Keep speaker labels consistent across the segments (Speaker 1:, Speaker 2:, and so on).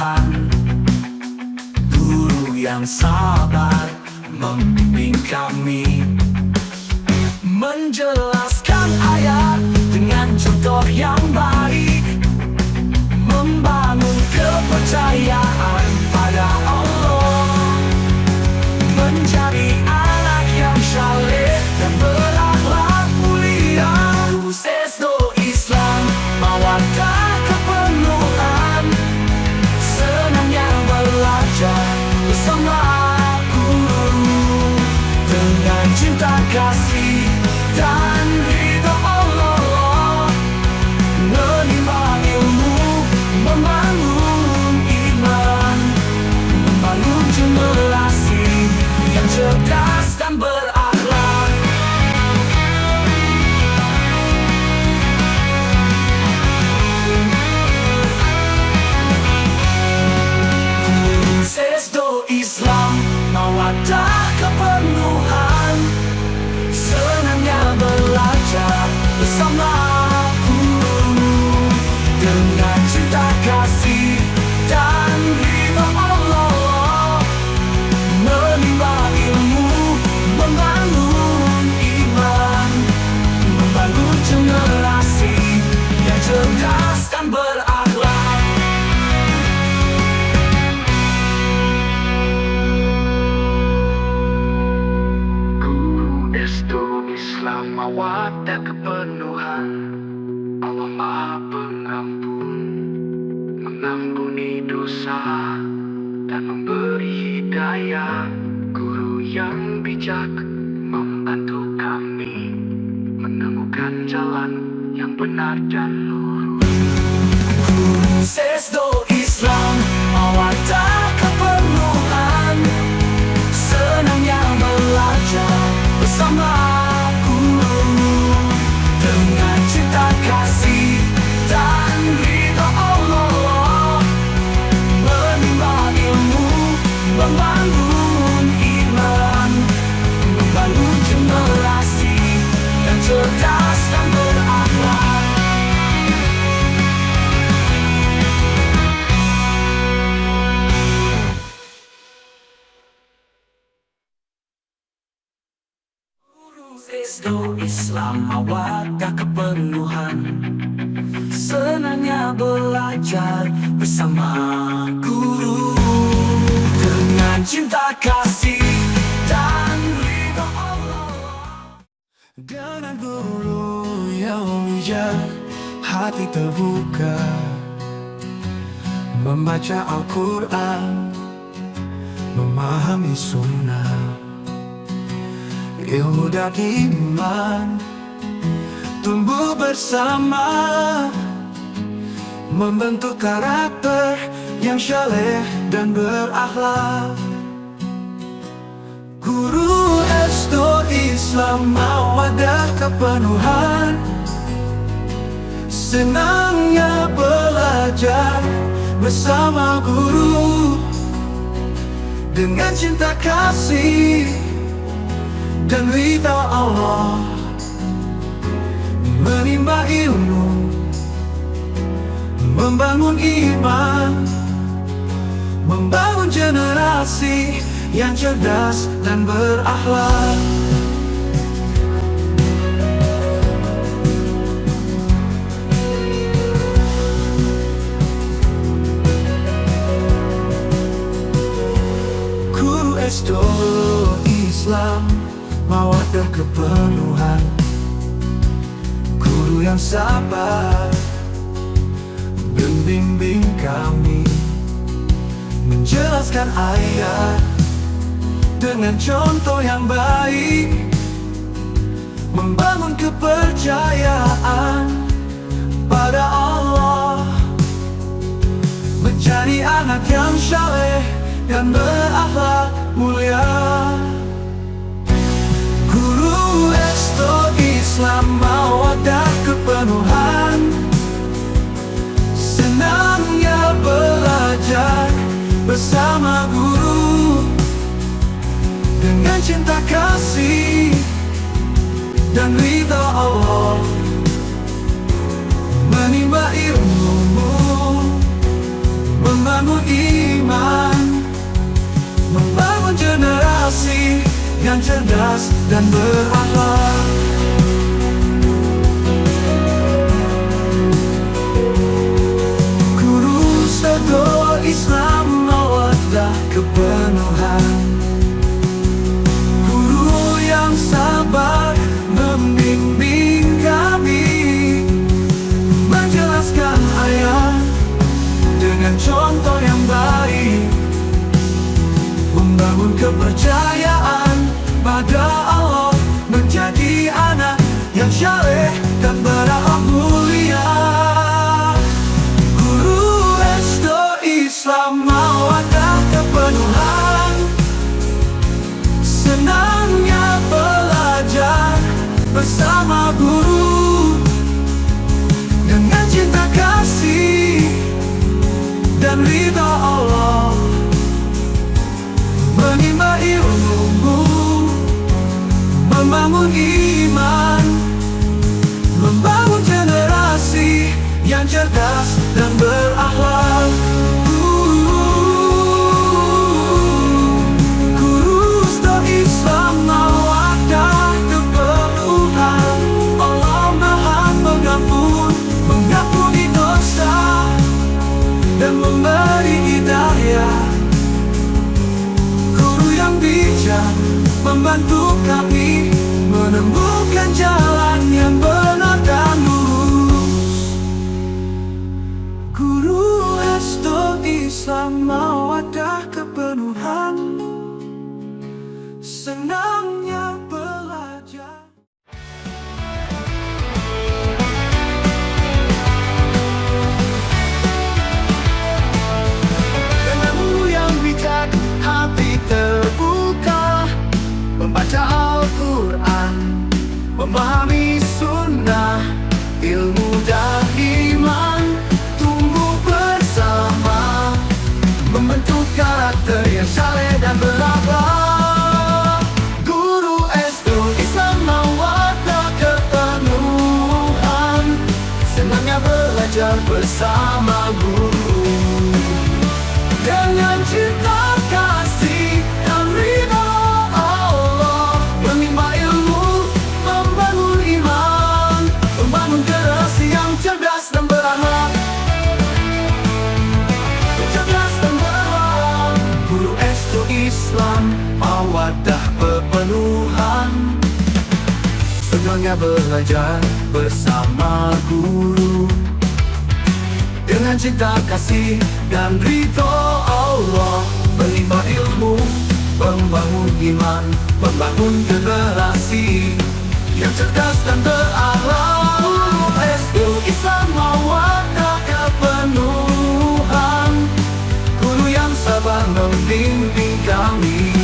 Speaker 1: kepenuhan. Guru yang sabar membimbing kami, menjelaskan ayat dengan contoh yang baik, membangun kepercayaan pada Allah, menjadi anak yang saleh dan berakhlak mulia. Sesto Islam, mawaddah kepenuhan, senangnya belajar bersama guru, dengan cinta kasih dan ridha Allah, menimba ilmu, membangun iman, membangun generasi yang cerdas dan berakhlak. Sesto Islam, mawaddah kepenuhan, senangnya belajar bersama guru, dengan cinta kasih dan ridha Allah, menimba ilmu, membangun iman, membangun generasi yang cerdas dan berakhlak. Sesto Islam, mawaddah kepenuhan, Allah Maha Pengampun, mengampuni dosa dan memberi hidayah. Guru yang bijak membantu kami menemukan jalan yang benar dan lurus. Sesto Islam, mawaddah kepenuhan, senangnya belajar bersama guru, dengan cinta kasih dan ridha Allah, menimba ilmu, membangun iman, membangun generasi yang cerdas dan berakhlak. Sesto Islam, mawaddah kepenuhan, senangnya belajar bersama guru, dengan cinta kasih dan ridha Allah. Dengan guru yang bijak, hati terbuka, membaca Al-Quran, memahami sunnah, ilmu dan iman tumbuh bersama, membentuk karakter yang saleh dan berakhlak. Guru Sesto Islam, mawaddah kepenuhan, senangnya belajar bersama guru, dengan cinta kasih dan ridha Allah, menimba ilmu, membangun iman, membangun generasi yang cerdas dan berakhlak. Guru Sesto Islam, mawaddah kepenuhan, guru yang sabar membimbing kami, menjelaskan ayat dengan contoh yang baik, membangun kepercayaan pada Allah, menjadi anak yang saleh dan berakhlak mulia. Guru Sesto Islam, mawaddah kepenuhan, senangnya belajar bersama guru, dengan cinta kasih dan ridha Allah, menimba ilmu, membangun membangun iman, membangun generasi yang cerdas dan berakhlak. Guru Sedo Islam mawaddah kepenuhan, guru yang sabar membimbing kami, menjelaskan ayat dengan contoh yang baik, membangun kepercayaan pada Allah, menjadi anak yang syaleh dan berakhlak mulia. Guru Sedo Islam mawaddah kepenuhan, senangnya belajar bersama guru, dengan cinta kasih dan ridha Allah, menimba ilmu, membangun iman, membangun generasi yang cerdas dan berakhlak. Guru Sedo Islam mawaddah kepenuhan, Allah Maha Pengampun, mengampuni dosa dan memberi hidayah. Guru yang bijak membantu kami menemukan jalan yang benar dan lurus. Guru Sedo Islam mawaddah kepenuhan, senangnya belajar. Denganmu yang bijak, hati terbuka, membaca Al-Quran, memahami sunnah, ilmu dan iman, tumbuh bersama, membentuk karakter yang syaleh dan berakhlak. Guru Sedo Islam mawaddah kepenuhan, senangnya belajar bersama guru, dengan cinta kasih dan ridha Allah, menimba ilmu, membangun iman, membangun generasi yang cerdas dan berakhlak. Cerdas dan berakhlak. Guru Sedo Islam mawaddah kepenuhan, senangnya belajar bersama guru, dengan cinta kasih dan ridho Allah, menimba ilmu, membangun iman, membangun generasi yang cerdas dan berakhlak. Sedo Islam mawaddah kepenuhan, guru yang sabar membimbing kami,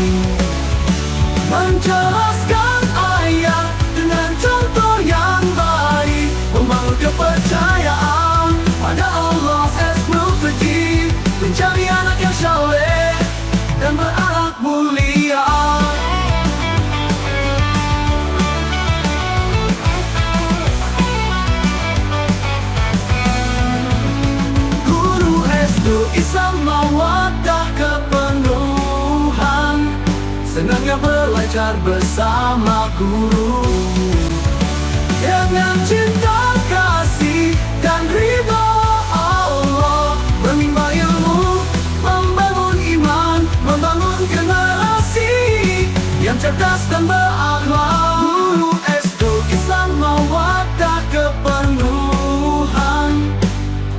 Speaker 1: menjelaskan ayat dengan contoh yang baik, membangun kepercayaan pada Allah, menjadi anak yang syaleh dan berakhlak mulia. Guru Sedo Islam mawaddah kepenuhan, senangnya belajar bersama guru, dengan cinta kasih dan ridha Allah, menimba ilmu, membangun iman, membangun generasi yang cerdas dan berakhlak. Guru Sedo Islam mawaddah kepenuhan,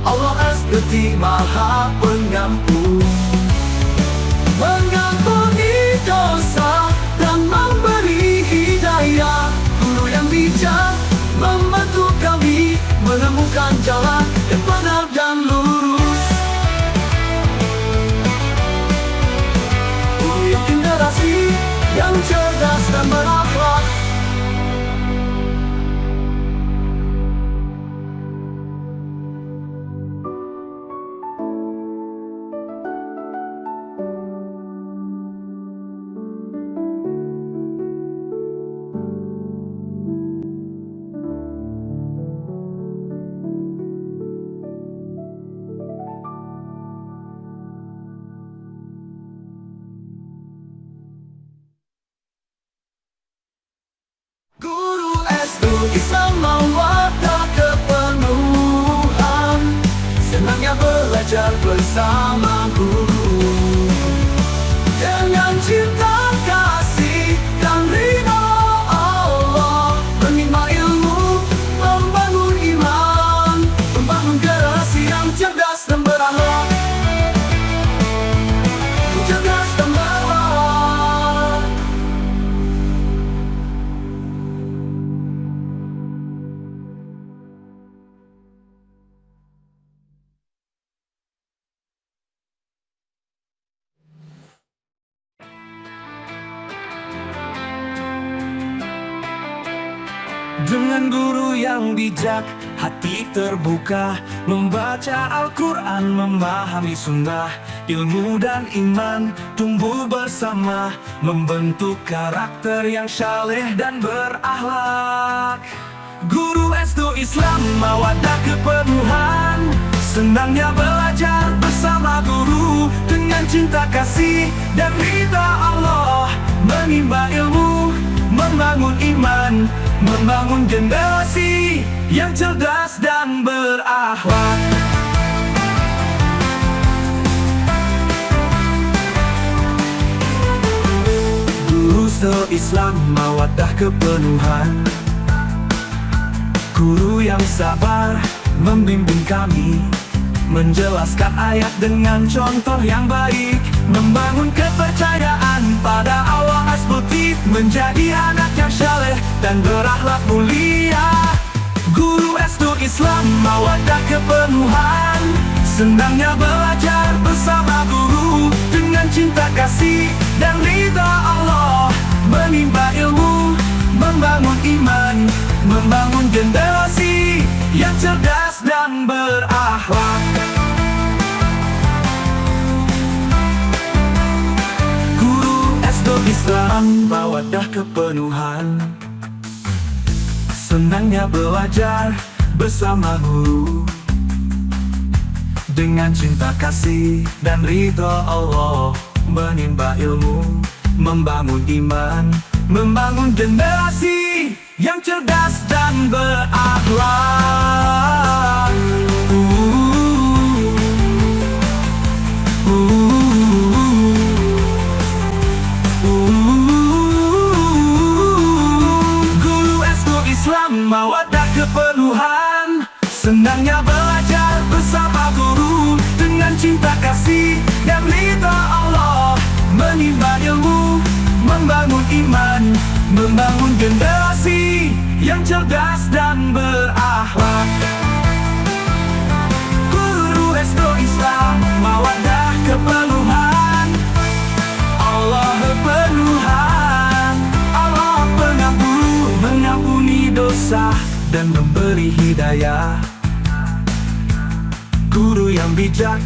Speaker 1: Allah As-Gati Maha Pengampun, mengampuni dosa dan memberi hidayah. Guru bersama guru. Dengan cinta kasih dan ridha Allah, menimba ilmu, membangun iman, membangun generasi yang cerdas dan berakhlak. Cerdas dan berakhlak. Dengan guru yang bijak, hati terbuka, membaca Al-Quran, memahami sunnah, ilmu dan iman tumbuh bersama, membentuk karakter yang saleh dan berakhlak. Guru SD Islam mawaddah kepenuhan, senangnya belajar bersama guru. Dengan cinta kasih dan ridha Allah, menimba ilmu, membangun iman, membangun generasi yang cerdas dan berakhlak. Guru se-Islam mawaddah kepenuhan, guru yang sabar membimbing kami, menjelaskan ayat dengan contoh yang baik, membangun kepercayaan pada Allah as-Latif, menjadi anak yang saleh dan berakhlak mulia. Guru SD Islam mawaddah kepenuhan, senangnya belajar bersama guru. Dengan cinta kasih dan ridha Allah, menimba ilmu, membangun iman, membangun generasi yang cerdas dan berakhlak. Guru SD Islam mawaddah kepenuhan, senangnya belajar bersama guru. Dengan cinta kasih dan ridha Allah, menimba ilmu, membangun iman, membangun generasi yang cerdas dan berakhlak. Guru SD Islam mawaddah kepenuhan, senangnya belajar bersama guru. Dengan cinta kasih dan ridha Allah, menimba ilmu, membangun iman, membangun generasi yang cerdas dan berakhlak. Guru SD Islam mawaddah kepenuhan, Allah kepenuhan, Allah pengampun, mengampuni dosa dan memberi hidayah. Guru yang bijak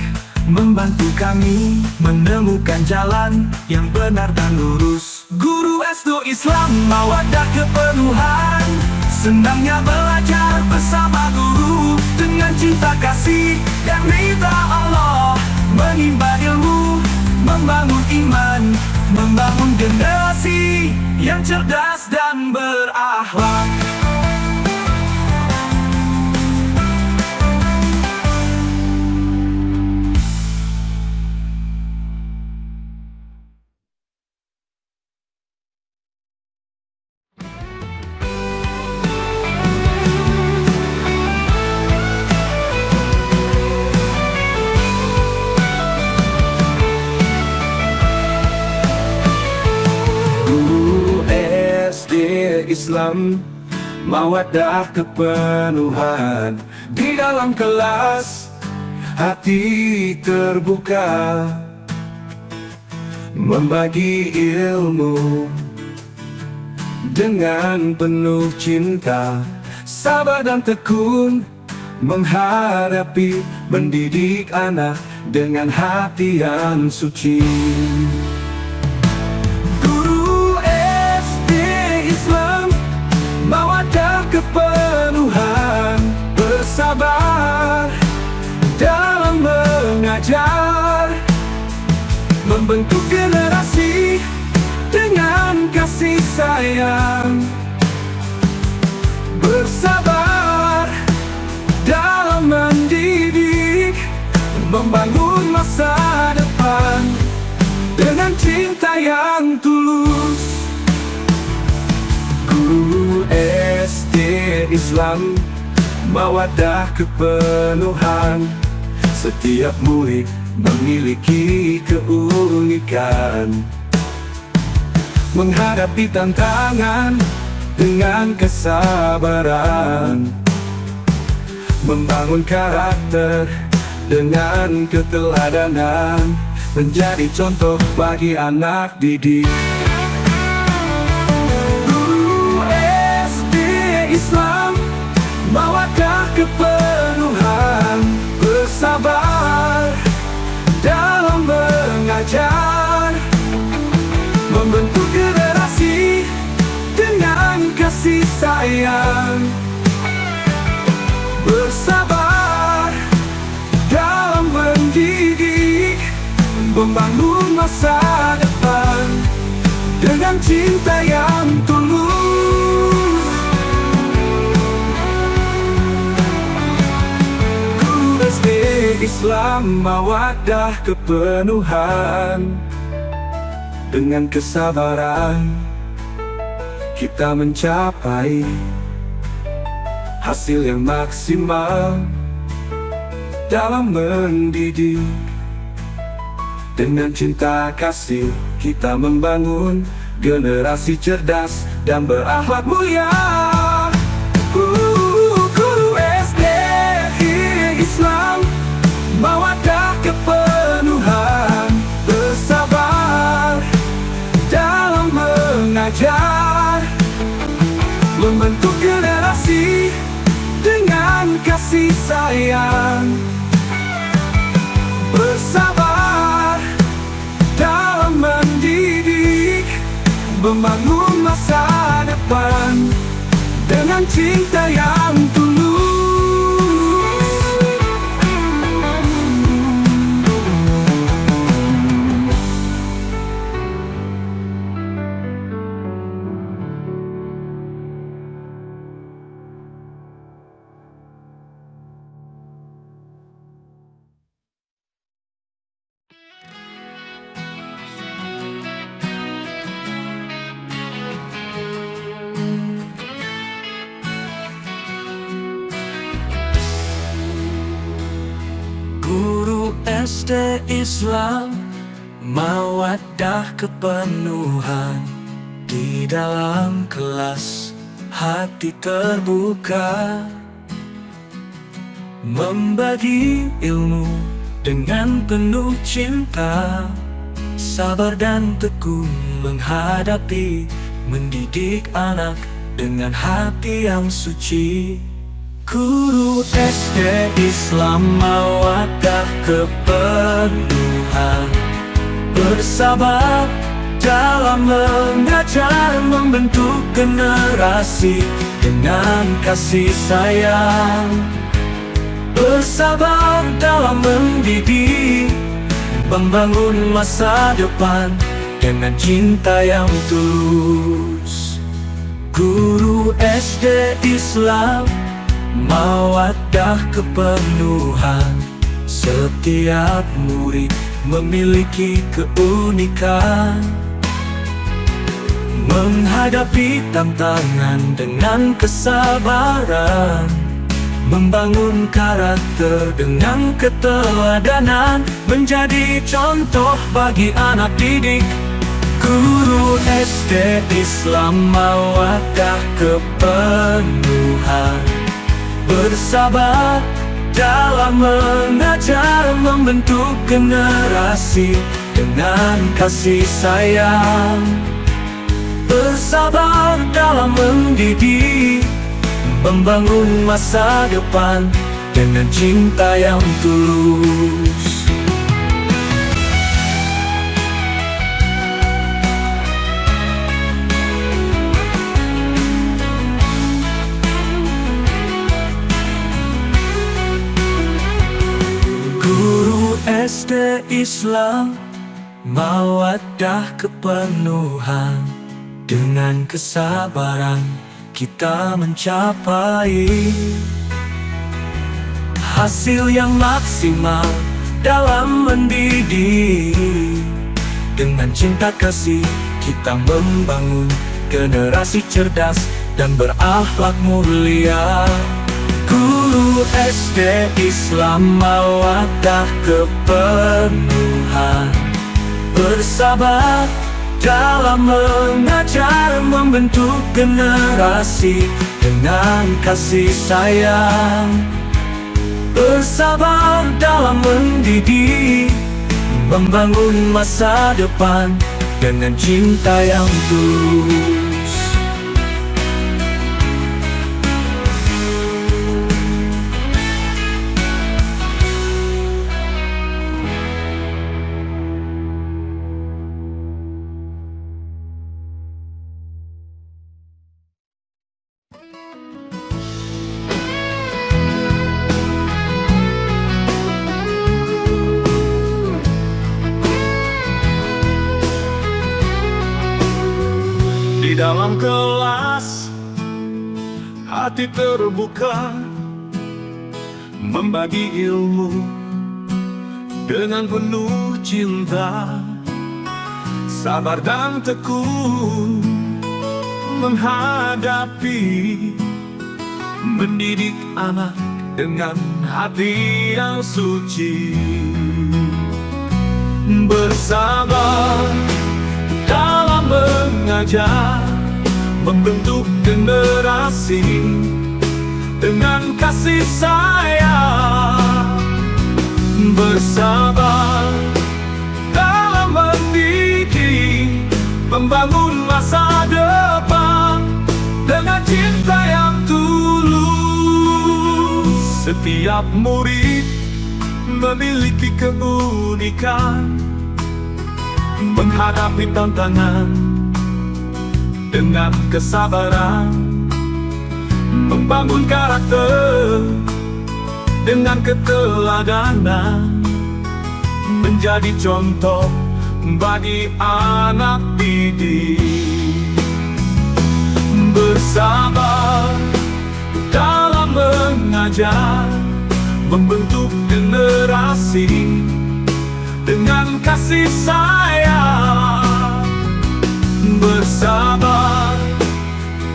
Speaker 1: membantu kami menemukan jalan yang benar dan lurus. Guru SD Islam mawaddah kepenuhan, senangnya belajar bersama guru. Dengan cinta kasih dan ridha Allah, menimba ilmu, membangun iman, membangun generasi yang cerdas dan berakhlak. Islam mawaddah kepenuhan, di dalam kelas hati terbuka, membagi ilmu dengan penuh cinta, sabar dan tekun menghadapi, mendidik anak dengan hati yang suci. Mawaddah kepenuhan, bersabar dalam mengajar, membentuk generasi dengan kasih sayang. Bersabar dalam mendidik, membangun masa masa depan dengan cinta yang tulus. Guru SD Islam, mawaddah kepenuhan. Setiap murid memiliki keunikan, menghadapi tantangan dengan kesabaran, membangun karakter dengan keteladanan, menjadi contoh bagi anak didik. Guru SD Islam, mawaddah kepenuhan, bersabar dalam mengajar, membentuk generasi dengan kasih sayang. Bersabar dalam mendidik, membangun masa depan dengan cinta yang tulus. Guru SD Islam, mawaddah kepenuhan, dengan kesabaran kita mencapai hasil yang maksimal dalam mendidik. Dengan cinta kasih kita membangun generasi cerdas dan berakhlak mulia. Guru SD Islam, mawaddah kepenuhan, bersabar dalam mengajar, membentuk generasi dengan kasih sayang. Bersabar dalam mendidik, membangun masa depan dengan cinta yang tulus. Guru SD Islam, mawaddah kepenuhan, di dalam kelas hati terbuka, membagi ilmu dengan penuh cinta, sabar dan tekun menghadapi, mendidik anak dengan hati yang suci. Guru SD Islam, mawaddah kepenuhan, bersabar dalam mengajar, membentuk generasi dengan kasih sayang. Bersabar dalam mendidik, membangun masa depan dengan cinta yang tulus. Guru SD Islam, mawaddah kepenuhan, setiap murid memiliki keunikan, menghadapi tantangan dengan kesabaran, membangun karakter dengan keteladanan, menjadi contoh bagi anak didik. Guru SD Islam, mawaddah kepenuhan, bersabar dalam mengajar, membentuk generasi dengan kasih sayang. Bersabar dalam mendidik, membangun masa depan dengan cinta yang tulus. Guru SD Islam, mawaddah kepenuhan, dengan kesabaran kita mencapai hasil yang maksimal dalam mendidik. Dengan cinta kasih kita membangun generasi cerdas dan berakhlak mulia. Guru SD Islam mawaddah kepenuhan, bersabar dalam mengajar, membentuk generasi dengan kasih sayang. Bersabar dalam mendidik, membangun masa depan dengan cinta yang tulus.
Speaker 2: Di dalam kelas, hati terbuka, membagi ilmu dengan penuh cinta, sabar dan tekun menghadapi, mendidik anak dengan hati yang suci. Bersabar dalam mengajar, membentuk generasi dengan kasih sayang. Bersabar dalam mendidik, membangun masa depan dengan cinta yang tulus. Setiap murid memiliki keunikan, menghadapi tantangan dengan kesabaran, membangun karakter dengan keteladanan, menjadi contoh bagi anak didik. Bersabar dalam mengajar, membentuk generasi dengan kasih sayang. Bersabar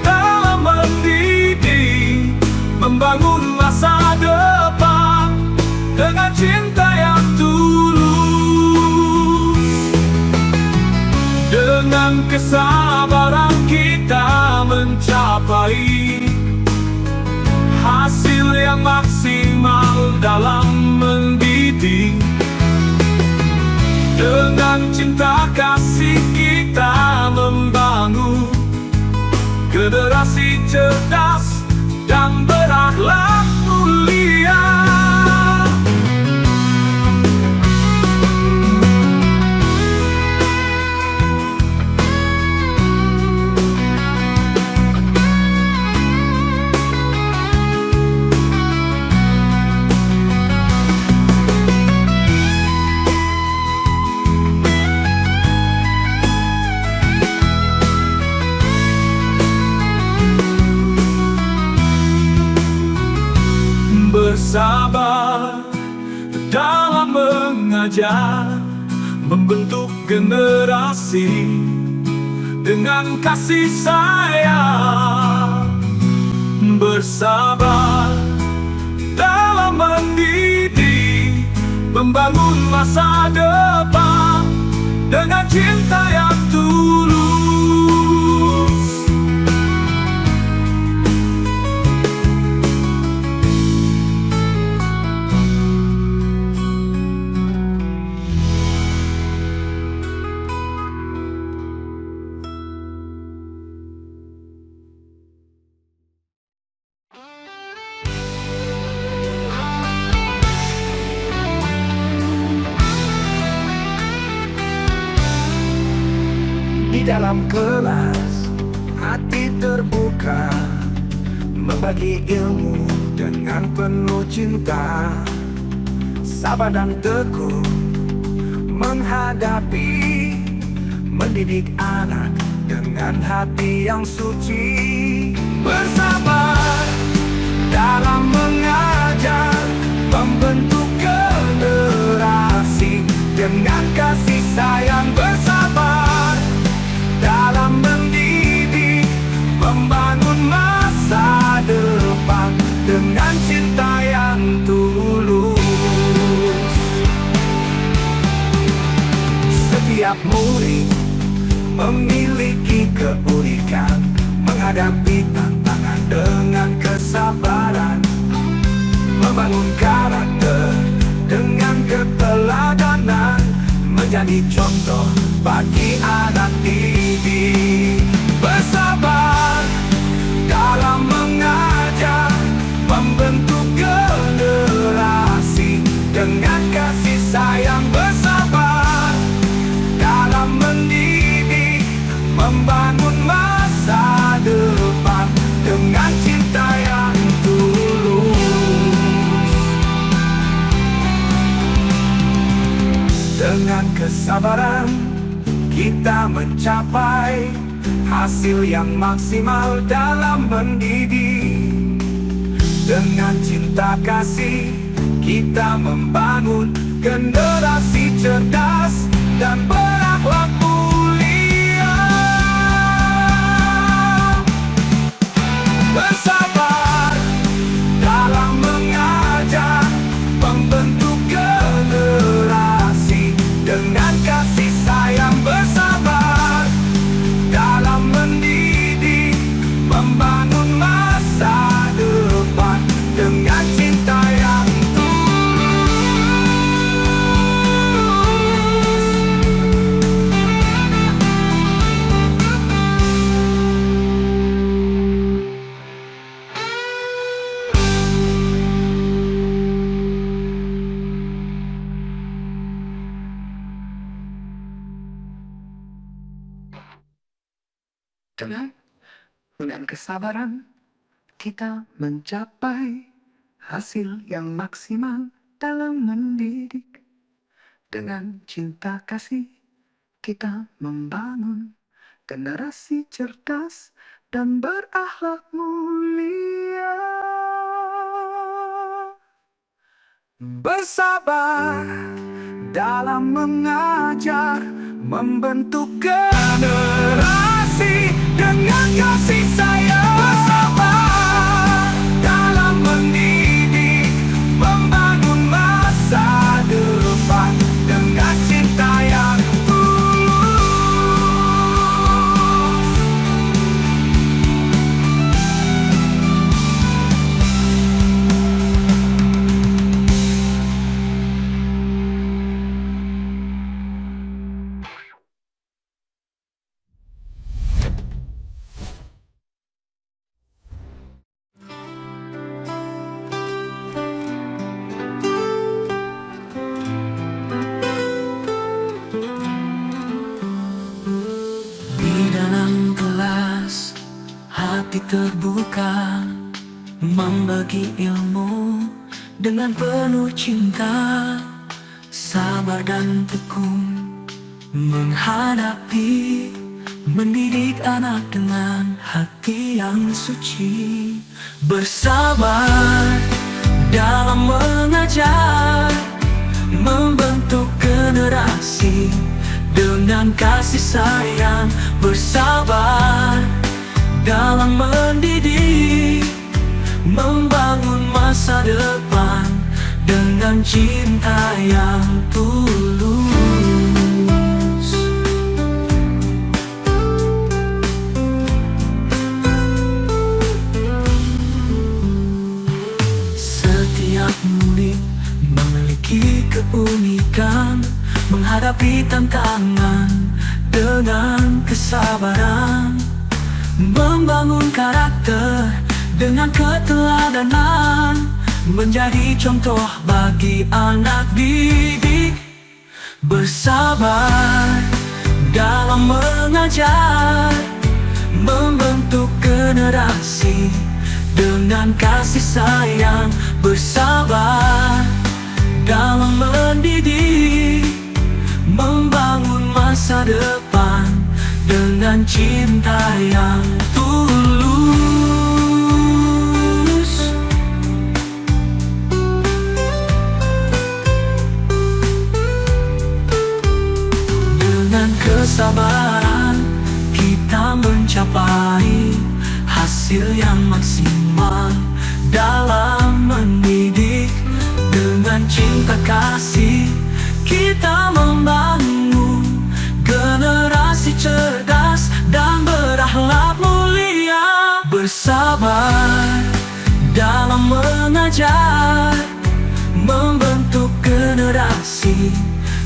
Speaker 2: dalam mendidik, membangun masa depan dengan cinta yang tulus. Dengan kesabaran kita mencapai hasil yang maksimal dalam mendidik. Dengan cinta kasih kita membangun generasi cerdas dan berakhlak mulia. Bersabar dalam mengajar, membentuk generasi dengan kasih sayang. Bersabar dalam mendidik, membangun masa depan dengan cinta yang tulus.
Speaker 3: Di dalam kelas, hati terbuka, membagi ilmu dengan penuh cinta, sabar dan tekun menghadapi, mendidik anak dengan hati yang suci. Bersabar dalam mengajar, membentuk generasi menjadi contoh bagi anak didik. Bersabar dalam mengajar, membentuk generasi dengan kasih sayang. Bersabar dalam mendidik, membangun masa depan dengan cinta yang tulus. Dengan kesabaran kita mencapai hasil yang maksimal dalam mendidik. Dengan cinta kasih kita membangun generasi cerdas dan berakhlak mulia. Bersabar dalam mengajar, membentuk generasi dengan kasih sayang. Bersabar dalam mendidik, membangun masa depan dengan cinta yang dengan kesabaran kita mencapai hasil yang maksimal dalam mendidik. Dengan cinta kasih kita membangun generasi cerdas dan berakhlak mulia. Bersabar dalam mengajar, membentuk generasi dengan kasih sayang. Bersabar dalam mendidik, membangun masa depan dengan cinta yang tulus. Hati terbuka, membagi ilmu dengan penuh cinta, sabar dan tekun menghadapi, mendidik anak dengan hati yang suci. Bersabar dalam mengajar, membentuk generasi dengan kasih sayang. Bersabar dalam mendidik, membangun masa depan dengan cinta yang tulus. Setiap murid memiliki keunikan, menghadapi tantangan dengan kesabaran, membangun karakter dengan keteladanan, menjadi contoh bagi anak didik. Bersabar dalam mengajar, membentuk generasi dengan kasih sayang. Bersabar dalam mendidik, membangun masa depan dengan cinta yang tulus. Dengan kesabaran kita mencapai hasil yang maksimal dalam mendidik. Dengan cinta kasih kita membangun generasi cerdas dan berakhlak mulia. Bersabar dalam mengajar, membentuk generasi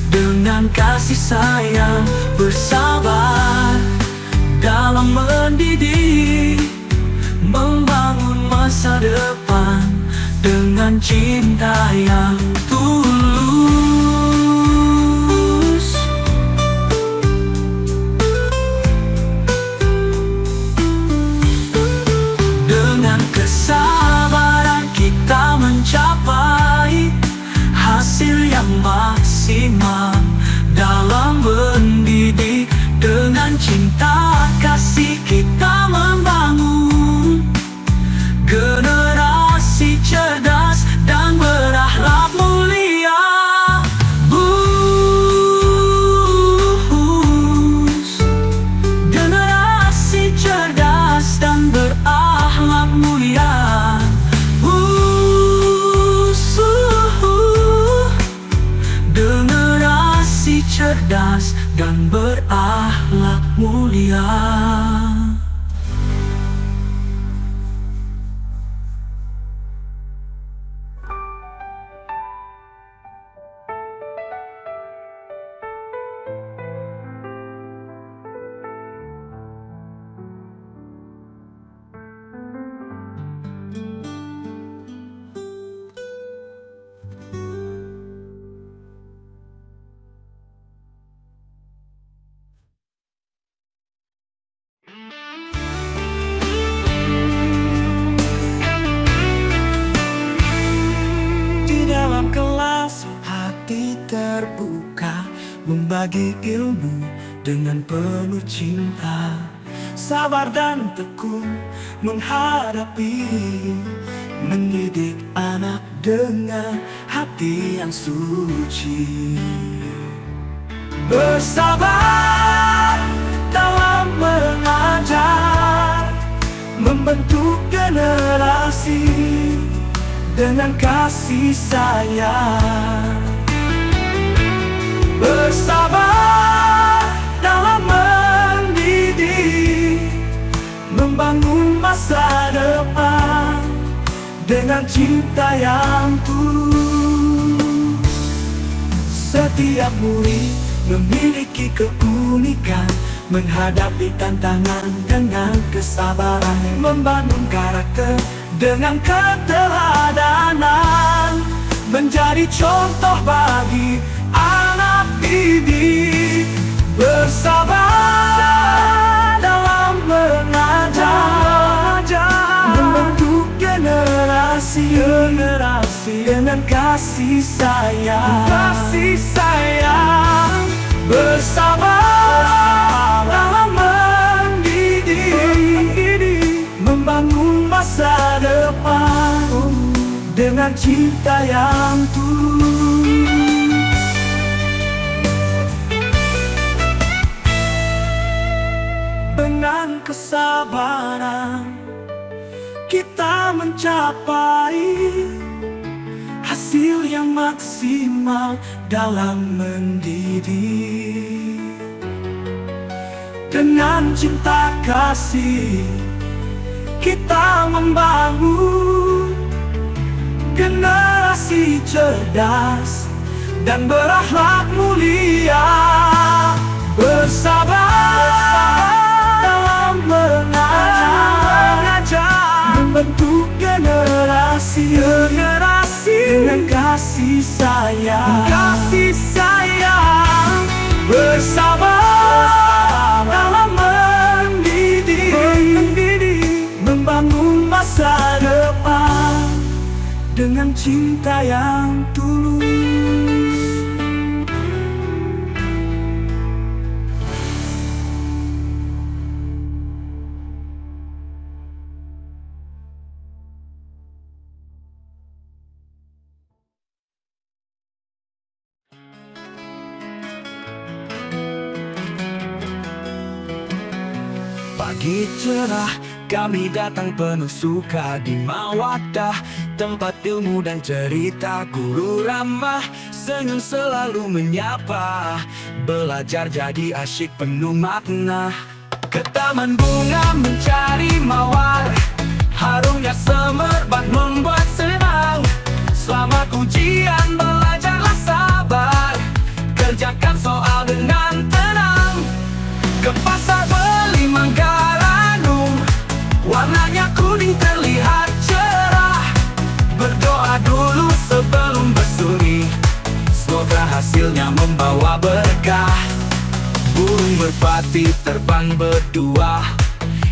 Speaker 3: Dengan kasih sayang bersabar dalam mendidik, membangun masa depan dengan cinta yang tulus. Dengan kesabaran kita mencapai hasil yang maksimal dalam mendidik. Dengan cinta kasih kita membangun generasi cerdas dan berakhlak mulia. Generasi cerdas dan berakhlak mulia. Generasi cerdas dan berakhlak mulia.
Speaker 2: Dalam kelas hati terbuka, membagi ilmu dengan penuh cinta, sabar dan tekun menghadapi, mendidik anak dengan hati yang suci. Bersabar dalam mengajar, membentuk generasi dengan kasih sayang. Bersabar dalam mendidik, membangun masa depan dengan cinta yang tulus. Setiap murid memiliki keunikan, menghadapi tantangan dengan kesabaran, membangun karakter dengan keteladanan, menjadi contoh bagi anak didik. Bersabar dalam mengajar, membentuk generasi dengan kasih sayang. Bersabar dalam mendidik, membangun masa depan dengan cinta yang tulus. Dengan kesabaran kita mencapai hasil yang maksimal dalam mendidik. Dengan cinta kasih kita membangun generasi cerdas dan berakhlak mulia. Bersabar dalam mengajar, membentuk generasi dengan kasih sayang. Bersabar dalam mendidik, membangun masa depan dengan cinta yang tulus. Pagi cerah, kami datang penuh suka di Mawaddah, tempat ilmu dan cerita. Guru ramah, senyum selalu menyapa, belajar jadi asyik penuh makna. Ke taman bunga mencari mawar, harumnya semerbak membuat senang. Selamat ujian, belajarlah sabar, kerja hanya membawa berkah. Burung merpati terbang berdua,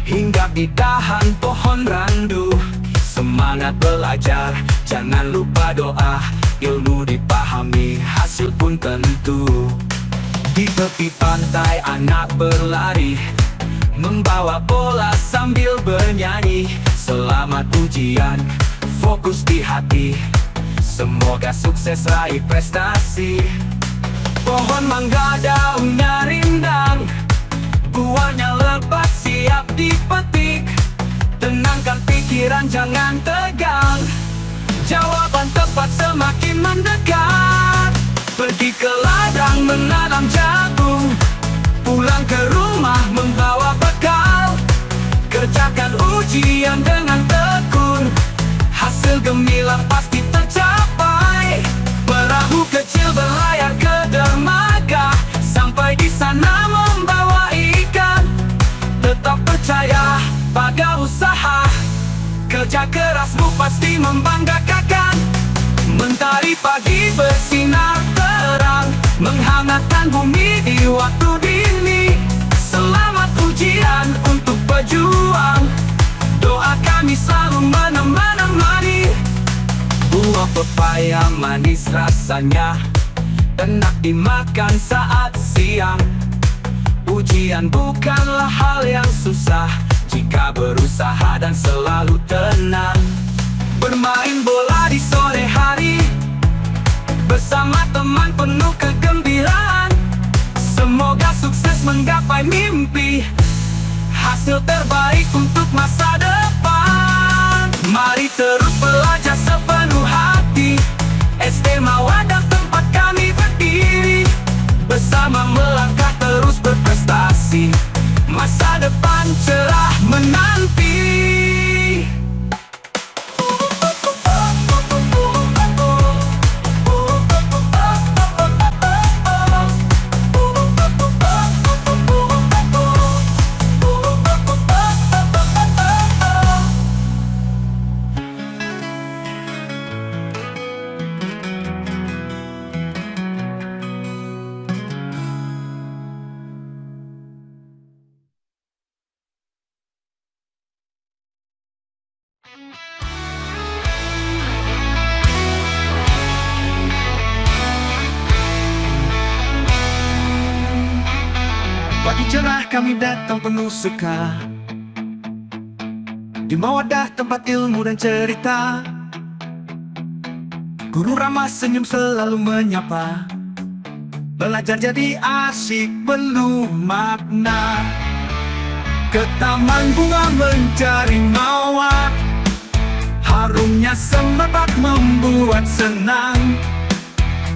Speaker 2: hinggap di dahan pohon randu. Semangat belajar, jangan lupa doa. Ilmu dipahami, hasil pun tentu. Di tepi pantai anak berlari, membawa bola sambil bernyanyi. Selamat ujian, fokus di hati, semoga sukses raih prestasi. Pohon mangga daunnya rindang, buahnya lebat siap dipetik. Tenangkan pikiran, jangan tegang, jawaban tepat semakin mendekat. Pergi ke ladang menanam jagung, pulang ke rumah membawa bekal. Kerjakan ujian dengan tekun, hasil gemilang pasti tercapai. Perahu kecil berlayar ke dermaga, sampai di sana membawa ikan. Tetap percaya pada usaha, kerja kerasmu pasti membanggakan. Mentari pagi bersinar terang, menghangatkan bumi di waktu dini. Selamat ujian untuk pejuang, doa kami selalu menemani. Buah pepaya manis rasanya, enak dimakan saat siang. Ujian bukanlah hal yang susah, jika berusaha dan selalu tenang. Bermain bola di sore hari, bersama teman penuh kegembiraan. Semoga sukses menggapai mimpi, hasil terbaik untuk masa depan. Mari terus belajar sepenuh hati, SD Mawadah tempat kami berdiri. Bersama melangkah terus berprestasi, masa depan cerah menanti.
Speaker 1: Pagi cerah kami datang penuh suka, di Mawadah tempat ilmu dan cerita. Guru ramah senyum selalu menyapa, belajar jadi asyik penuh makna. Ke taman bunga mencari mawar, harumnya semerbak membuat senang.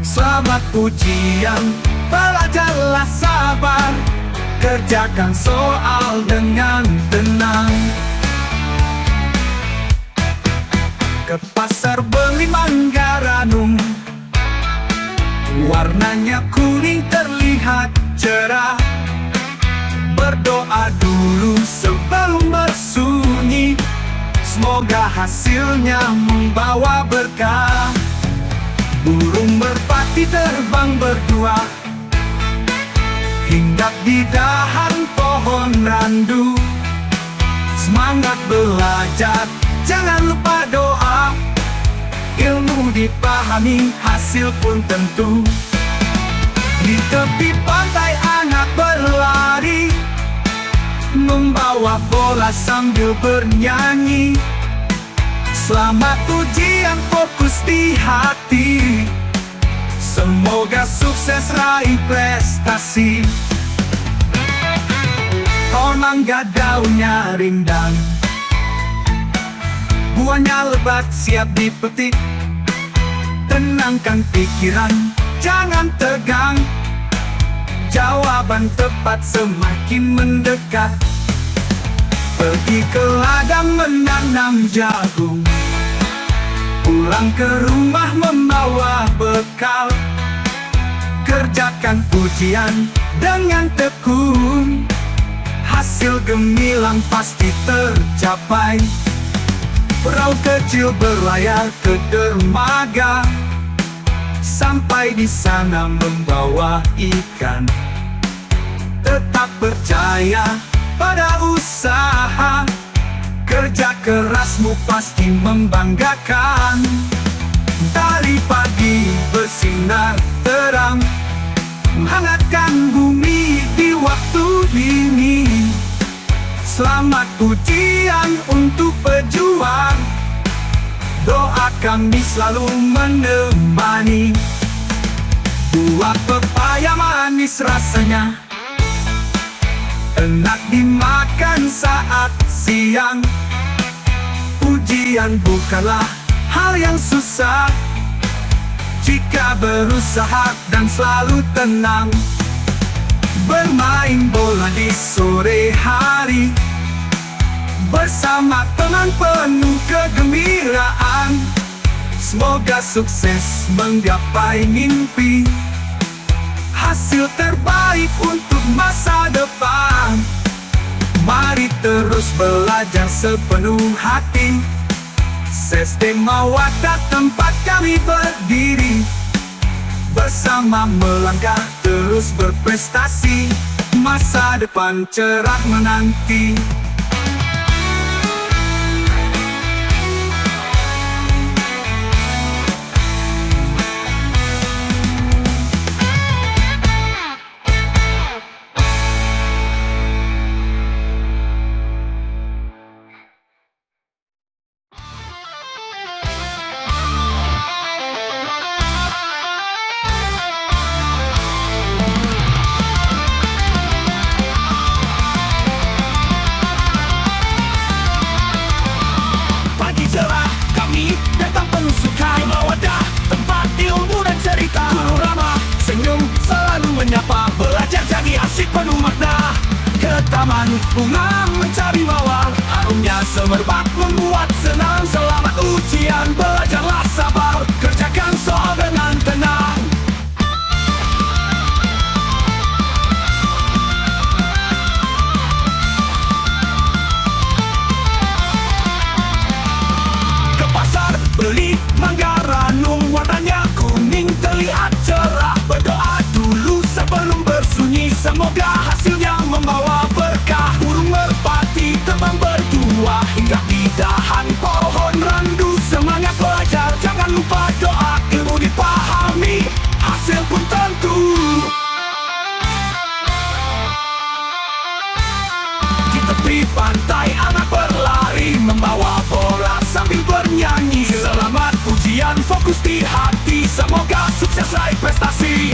Speaker 1: Selamat ujian, belajarlah sabar, kerjakan soal dengan tenang. Ke pasar beli mangga ranum, warnanya kuning terlihat cerah. Berdoa dulu sebelum bersunyi, semoga hasilnya membawa berkah. Burung merpati terbang berdua, hinggap di dahan pohon randu. Semangat belajar, jangan lupa doa. Ilmu dipahami, hasil pun tentu. Di tepi pantai anak berlari, membawa bola sambil bernyanyi. Selamat ujian, fokus di hati, semoga sukses raih prestasi. Pohon mangga daunnya rindang, buahnya lebat siap dipetik. Tenangkan pikiran, jangan tegang, jawaban tepat semakin mendekat. Pergi ke ladang menanam jagung, pulang ke rumah membawa bekal. Kerjakan ujian dengan tekun, hasil gemilang pasti tercapai. Perahu kecil berlayar ke dermaga, sampai di sana membawa ikan. Tetap percaya pada usaha, kerja kerasmu pasti membanggakan. Dari pagi bersinar terang, menghangatkan bumi di waktu dini. Selamat ujian untuk pejuang, doa kami selalu menemani. Buah pepaya manis rasanya, enak dimakan saat siang. Ujian bukanlah hal yang susah jika berusaha dan selalu tenang. Bermain bola di sore hari bersama teman penuh kegembiraan. Semoga sukses menggapai mimpi, hasil terbaik untuk masa depan. Mari terus belajar sepenuh hati, Sistem Mawaddah tempat kami berdiri. Bersama melangkah terus berprestasi, masa depan cerah menanti.
Speaker 2: Datang penuh suka Mawaddah, tempat ilmu dan cerita. Guru ramah, senyum, selalu menyapa. Belajar jadi asyik penuh makna. Ke taman bunga mencari mawar, harumnya semerbak membuat senang. Selamat ujian, belajarlah sabar, kerjakan soal dengan tenang. Beli mangga ranum, warnanya kuning terlihat cerah. Berdoa dulu sebelum bersunyi, semoga hasilnya membawa berkah. Burung merpati terbang berdua hingga di dahan pohon randu. Semangat belajar, jangan lupa doa, ilmu dipahami, hasil pun tentu. Di tepi pantai anak berlari, membawa bola sambil bernyanyi. Selamat ujian, fokus di hati, semoga sukses raih prestasi.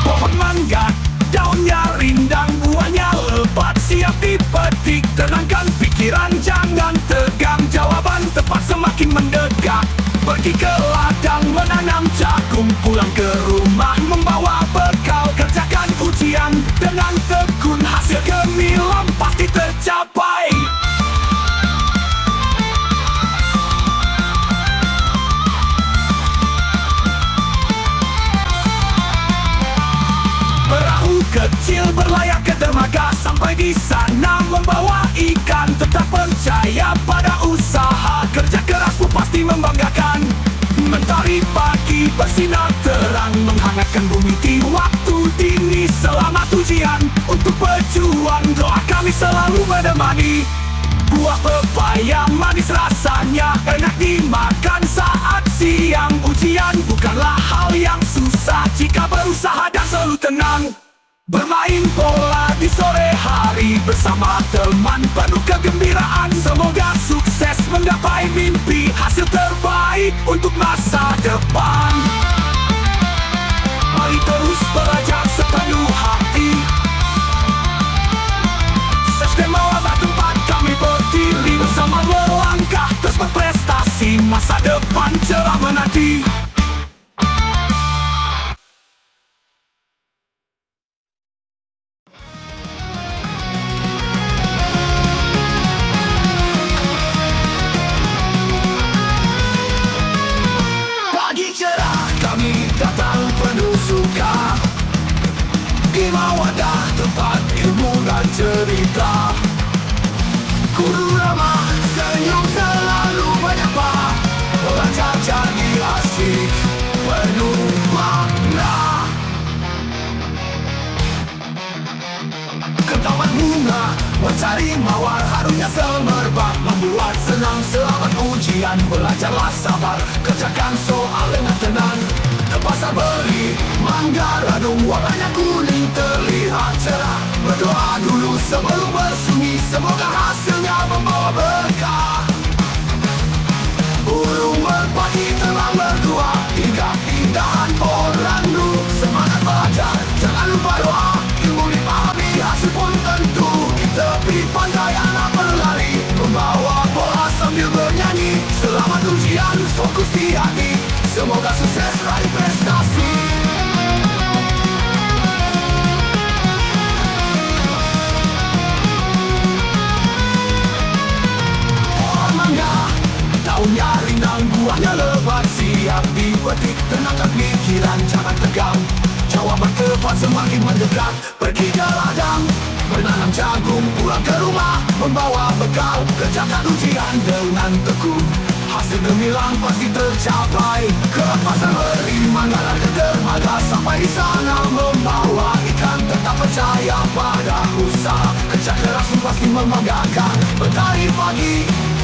Speaker 2: Pohon mangga, daunnya rindang, buahnya lebat, siap dipetik. Tenangkan pikiran, jangan tegang, jawaban tepat semakin mendekat. Pergi ke ladang menanam jagung, pulang ke rumah membawa bekal. Kerjakan ujian dengan tekun, hasil gemilang pasti tercapai. Perahu kecil berlayar ke dermaga, sampai di sana membawa ikan. Tetap percaya pada usaha, kerja kerasmu pasti membanggakan. Mentari pagi bersinar terang, menghangatkan bumi di waktu dini. Selamat ujian untuk pejuang, doa kami selalu menemani. Buah pepaya manis rasanya, enak dimakan saat siang. Ujian bukanlah hal yang susah jika berusaha dan selalu tenang. Bermain bola di sore hari bersama teman penuh kegembiraan. Semoga sukses menggapai mimpi, hasil terbaik untuk masa depan. Mari terus belajar sepenuh hati, Sistem Mawaddah tempat kami berdiri. Bersama melangkah terus berprestasi, masa depan cerah menanti. Datang penuh suka di Mawaddah tempat ilmu
Speaker 1: dan cerita. Guru ramah, senyum selalu menyapa, belajar jadi asyik, penuh makna. Ke taman bunga, mencari mawar, harumnya semerbak, membuat senang selamat ujian. Belajarlah sabar, kerjakan soal dengan tenang. Ke pasar beli mangga ranum, warnanya kuning terlihat cerah. Berdoa dulu sebelum bersunyi, semoga hasilnya membawa berkah. Burung merpati telah berdua, indah-indahan pohon randu. Semangat belajar, jangan lupa doa, ilmu dipahami, hasil pun tentu. Di tepi pantai anak berlari, membawa bola sambil bernyanyi. Selamat ujian, fokus di hati, semoga sukses raih prestasi. Pohon mangga, daunnya rindang, buahnya lebat, siap dipetik. Tenangkan pikiran, jangan tegang, jawaban tepat semakin mendekat. Pergi ke ladang, menanam jagung, pulang ke rumah, membawa bekal. Kerjakan ujian dengan tekun, hasil gemilang pasti tercapai. Ke pasar beli mangga dan ke dermaga, sampai di sana membawa ikan. Tetap percaya pada usaha, kerja keras pun pasti membanggakan. Mentari pagi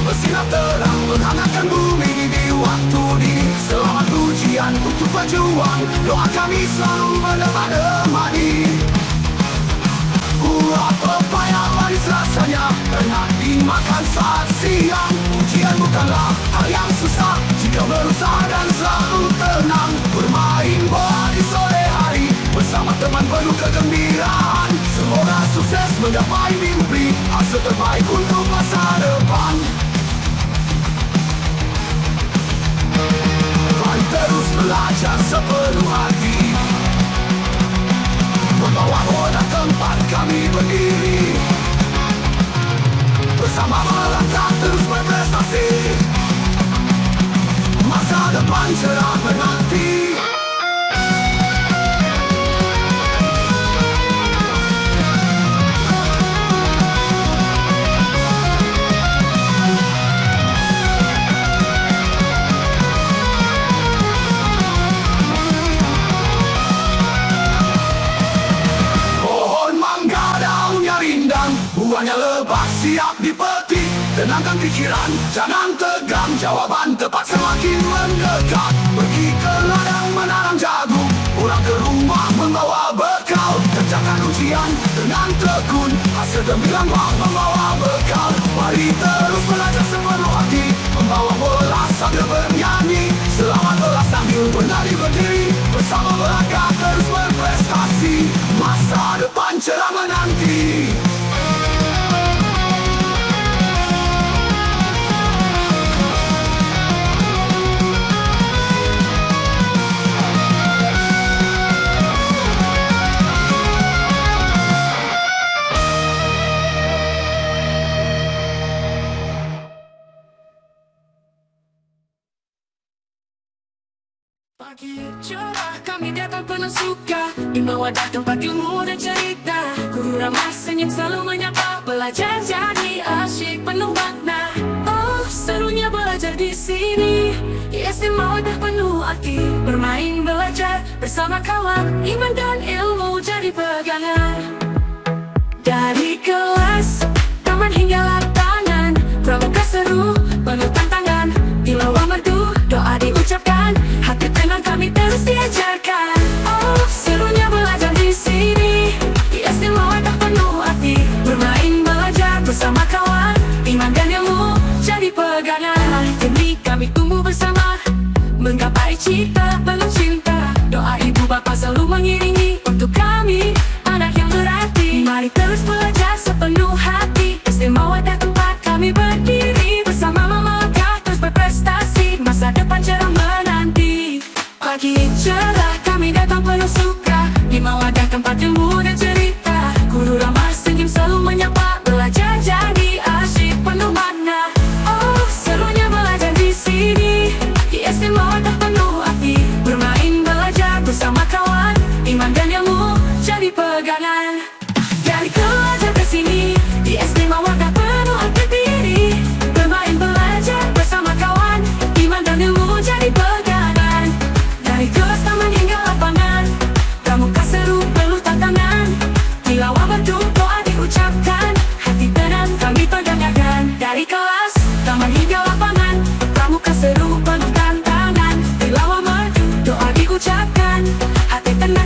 Speaker 1: bersinar terang, menghangatkan bumi di waktu dini. Selamat ujian untuk berjuang, doa kami selalu menemani. Buah pepaya manis rasanya, enak dimakan saat siang. Ujian bukanlah hal yang susah, jika berusaha dan selalu tenang. Bermain bola di sore hari, bersama teman penuh kegembiraan. Semoga sukses mencapai mimpi, hasil terbaik untuk masa depan. Dan terus belajar sepenuh hati, membawa roda tempat kami berdiri. Bersama melangkah terus berprestasi, masa depan cerah menanti. Buahnya lebat, siap dipetik. Tenangkan pikiran, jangan tegang, jawaban tepat semakin mendekat. Pergi ke ladang menanam jagung, pulang ke rumah membawa bekal. Kerjakan ujian dengan tekun, hasil gemilang membawa bekal. Mari terus belajar sepenuh hati, membawa bola sambil bernyanyi. Selamat bola sambil bernari berdiri, bersama melangkah terus berprestasi. Masa depan cerah menanti.
Speaker 3: Pagi cerah kami datang penuh suka, membawa datang tempat ilmu dan cerita. Guru ramah senyum selalu menyapa, belajar jadi asyik penuh makna. Oh serunya belajar di sini, istimewa dah penuh arti. Bermain belajar bersama kawan, iman dan ilmu jadi pegangan. Dari kelas, taman hingga lapangan, pramuka seru, penuh tantangan. Di lawang merdu, doa diucapkan, hati tenang kami terus diajarkan. Oh, serunya belajar di sini, istimewa tak penuh arti. Bermain belajar bersama kawan, iman dan ilmu jadi pegangan. Demi kami tumbuh bersama, menggapai cita penuh cinta. Doa ibu bapa selalu mengiringi untuk kami, anak yang berarti. Mari terus belajar sepenuh hati, istimewa dan tempat kami berdiri. Bersama melangkah terus berprestasi, masa depan cerah menanti. Pagi cerah kami datang penuh suka, di mawadah tempat ilmu dan cerita. Guru ramah senyum selalu menyapa, belajar jadi asyik penuh makna. Oh serunya belajar di sini, istimewa tak penuh arti. Bermain belajar bersama kawan, iman dan ilmu jadi pegangan. Dari kelas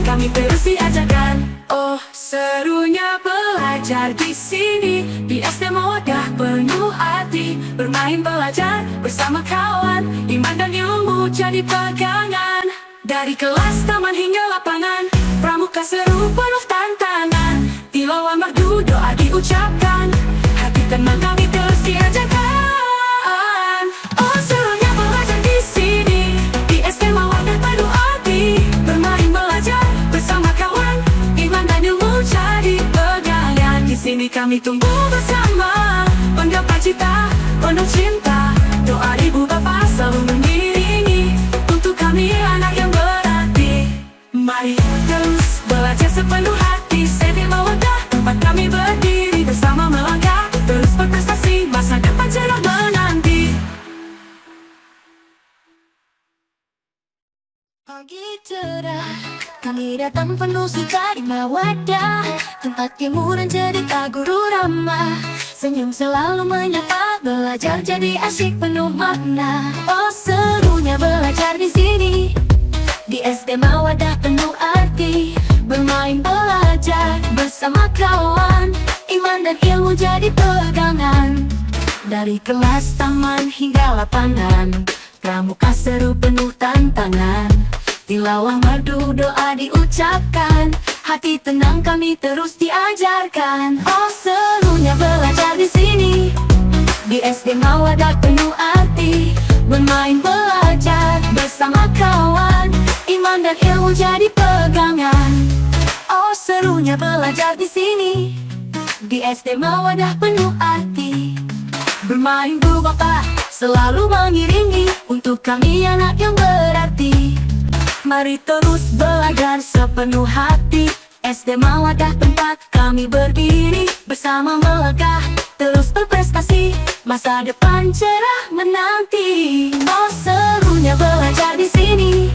Speaker 3: tenang kami terus diajarkan. Oh serunya belajar di sini, di SD Mawadah penuh arti. Bermain belajar bersama kawan, iman dan ilmu jadi pegangan. Dari kelas, taman hingga lapangan, pramuka seru penuh tantangan. Tilawah merdu doa diucapkan, hati tenang kami terus diajarkan. Oh serunya belajar di sini, di SD Mawadah penuh arti. Bermain belajar bersama kawan, iman dan ilmu jadi pegangan. Di sini kami tumbuh bersama, mendapat cita penuh cinta. Doa ibu bapa selalu mengiringi, untuk kami anak yang berarti. Mari terus belajar sepenuh hati, SD Mawadah tempat kami berdiri. Bersama melangkah, terus berprestasi, masa depan cerah menanti.
Speaker 4: Pagi cerah, kami datang penuh suka di Mawadah, tempat ilmu dan cerita guru ramah. Senyum selalu menyapa, belajar jadi asyik penuh makna. Oh serunya belajar di sini, di SD Mawadah penuh arti. Bermain belajar bersama kawan, iman dan ilmu jadi pegangan. Dari kelas, taman hingga lapangan, pramuka seru penuh tantangan. Tilawah merdu doa diucapkan, hati tenang kami terus diajarkan. Oh serunya belajar di sini, di SD Mawadah penuh arti. Bermain belajar bersama kawan, iman dan ilmu jadi pegangan. Oh serunya belajar di sini, di SD Mawadah penuh arti. Bermain guru bapak selalu mengiringi, untuk kami anak yang berarti. Mari terus belajar sepenuh hati, SD Mawadah tempat kami berdiri. Bersama melangkah, terus berprestasi, masa depan cerah menanti. Oh serunya belajar di sini,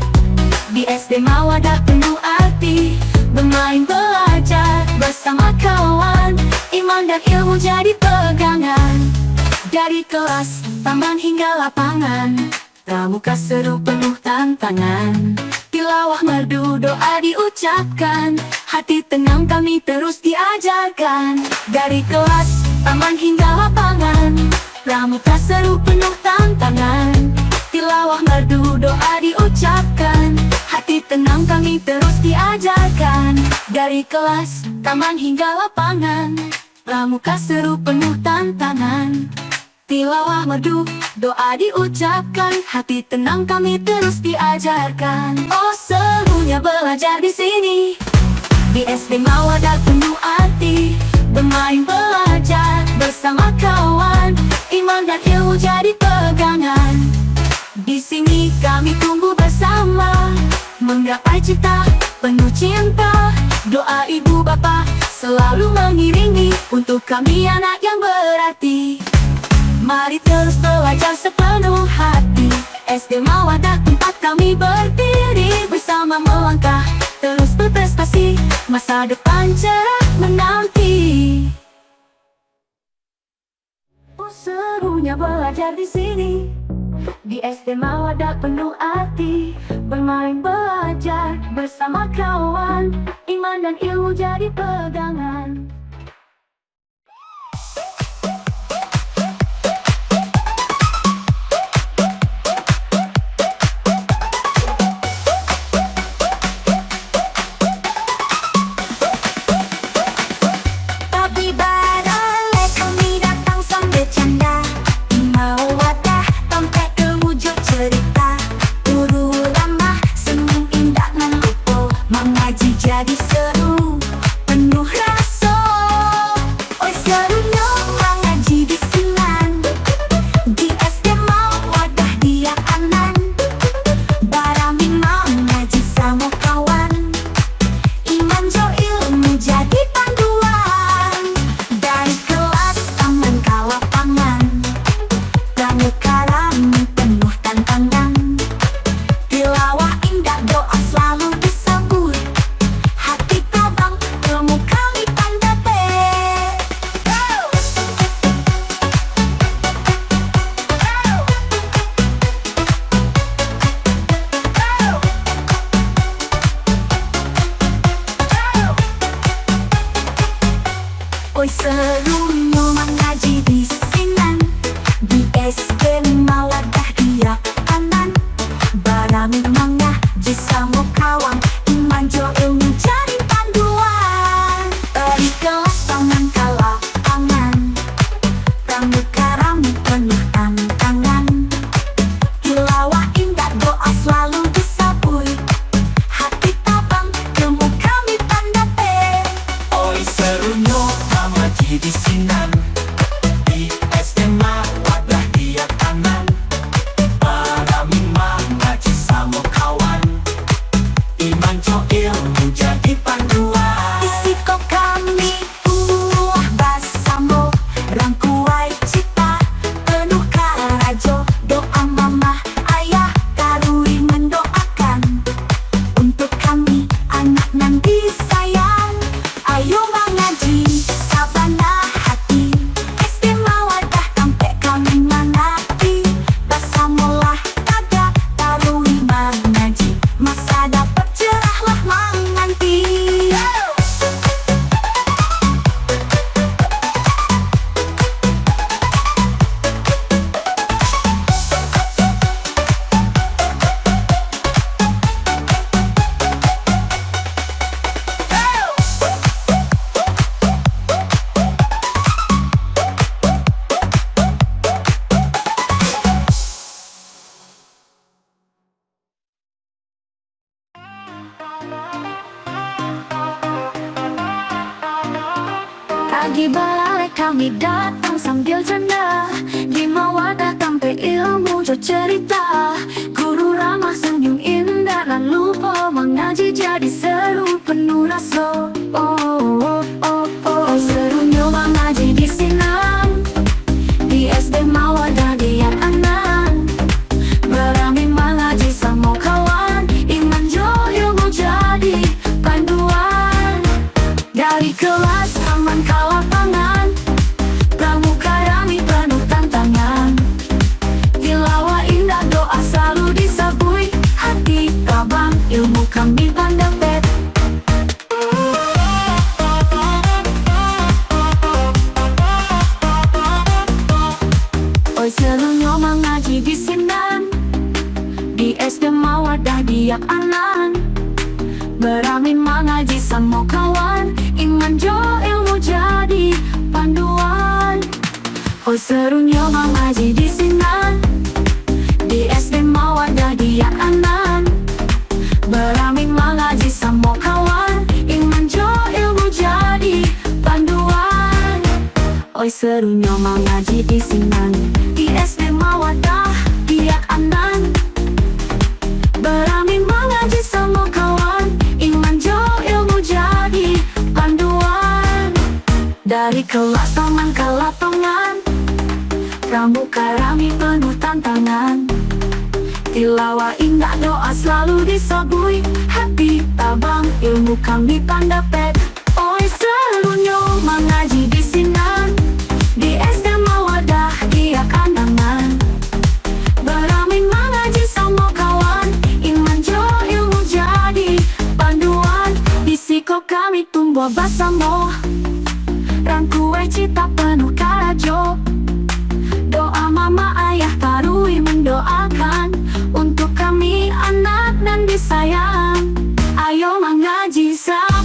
Speaker 4: di SD Mawadah penuh arti. Bermain belajar bersama kawan, iman dan ilmu jadi pegangan. Dari kelas, taman hingga lapangan, pramuka seru penuh tantangan. Tilawah merdu doa diucapkan, hati tenang kami terus diajarkan. Dari kelas, taman hingga lapangan, pramuka seru penuh tantangan. Tilawah merdu doa diucapkan, hati tenang kami terus diajarkan. Dari kelas, taman hingga lapangan, pramuka seru penuh tantangan. Tilawah merdu doa diucapkan, hati tenang kami terus diajarkan. Oh serunya belajar di sini, di SD Mawadah penuh arti. Bermain belajar bersama kawan, iman dan ilmu jadi pegangan. Di sini kami tumbuh bersama, menggapai cita penuh cinta. Doa ibu bapa selalu mengiringi, untuk kami anak yang berarti. Mari terus belajar sepenuh hati, SD Mawadah tempat kami berdiri. Bersama melangkah, terus berprestasi, masa depan cerah menanti. Oh serunya belajar di sini, di SD Mawadah penuh arti. Bermain belajar bersama kawan, iman dan ilmu jadi pegangan. Jadi seru, penuh rasa. Oh serunya mengaji di Senan, di SD Mawadah dia kanan. Baramin mengaji sama kawan, iman jo ilmu jadi panduan. Dari kelas, taman ke lapangan, pramuka rame penuh tantangan. Tilawah indah doa selalu disambut, hati tabang ilmu kami Pagi balik kami datang sambil canda, di Mawadah tampil ilmu jo cerita. Guru ramah senyum indah, lalu mengaji jadi seru penuh rasa. Serunya mengaji di Sinan, di SD Mawadah dia anak. Berani mengaji sama kawan, iman jo ilmu jadi panduan. Dari kelas aman ke lapangan, pramuka rami penuh tantangan. Tilawah indah doa selalu disabui, hati kabang ilmu kami pandapet. Oi serunya mengaji di Sinan, di SD Mawadah Diak Anan. Berani mengaji sama kawan, iman jo ilmu jadi panduan. Oh serunya mengaji di Sinan, di SD Mawadah Diak Anan. Berani mengaji sama kawan, iman jo ilmu jadi panduan. Oh serunya mengaji di Sinan, di SD Mawadah Diak Anan. Berani mengaji sama kawan, iman jo ilmu jadi panduan. Dari kelas taman ke lapangan, pramuka rami penuh tantangan. Tilawah indah doa selalu disabui, hati tabang ilmu kami pandapet. Oi serunya mengaji di Sinan, di SD Mawadah Diak Anan. Berani mengaji sama kawan, iman jo ilmu jadi panduan. Di siko kami tumbuh bersama, rangkue cita penuh karajo. Doa mama ayah tarui mendoakan, untuk kami anak dan disayang. Ayo mengaji sama.